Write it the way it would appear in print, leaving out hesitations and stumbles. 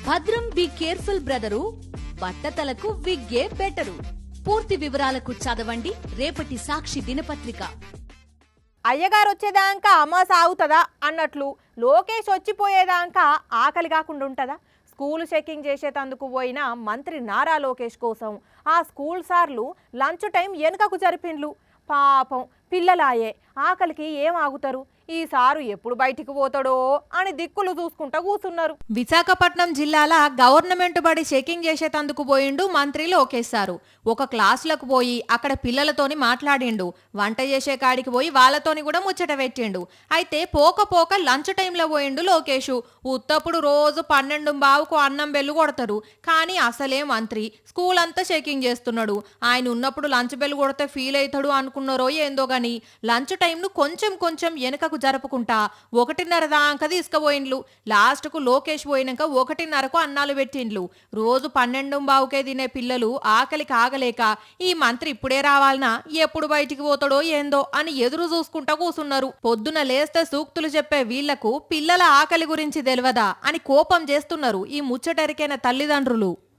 భద్రం be careful brother, బట్టతలకు విగ్గే better. పూర్తి వివరాలకు చదవండి రేపటి సాక్షి దినపత్రిక. అయ్యగారు వచ్చేదాకా అమ్మ సాగుతుందా అన్నట్లు లోకేష్ వచ్చిపోయేదాకా ఆకలి కాకుండా ఉంటుందా? స్కూల్ చెకింగ్ చేసేటందుకు పోయిన మంత్రి నారా లోకేష్ కోసం ఆ స్కూల్ సార్లు లంచ్ టైం వెనుకకు జరిపిండ్లు. పాపం పిల్లలాయే ఆకలికి ఏం ఆగుతారు? ఈ సారు ఎప్పుడు బయటికి పోతాడో అని దిక్కులు చూసుకుంటా కూర్చున్నారు. విశాఖపట్నం జిల్లాల గవర్నమెంట్ బడి చెకింగ్ చేసేటందుకు పోయిండు మంత్రి లోకేష్ సారు. ఒక క్లాసులకు పోయి అక్కడ పిల్లలతోని మాట్లాడిండు. వంట చేసే కాడికి పోయి వాళ్ళతోని కూడా ముచ్చట పెట్టిండు. అయితే పోక లంచ్ టైంలో పోయిండు లోకేష్. ఉత్తప్పుడు రోజు 12:15కు అన్నం బెల్లు కొడతారు, కానీ అసలే మంత్రి స్కూల్ అంతా చెకింగ్ చేస్తున్నాడు. ఆయన ఉన్నప్పుడు లంచ్ బెల్ కొడితే ఫీల్ అవుతాడు అనుకున్నారో ఏందో గాని లంచ్ టైంను కొంచెం వెనకకు జరుపుకుంటా 1:30 దాకా తీసుకుపోయిండ్లు. లాస్ట్కు లోకేష్ పోయినాక 1:30కు అన్నాలు పెట్టిండ్లు. రోజు 12:15కే తినే పిల్లలు ఆకలి కాగలేక ఈ మంత్రి ఇప్పుడే రావాలనా, ఎప్పుడు బయటికి పోతాడో ఏందో అని ఎదురు చూసుకుంటా కూసున్నారు. పొద్దున లేస్తే సూక్తులు చెప్పే వీళ్లకు పిల్లల ఆకలి గురించి తెలియదా అని కోపం చేస్తున్నారు ఈ ముచ్చటరికైన తల్లిదండ్రులు.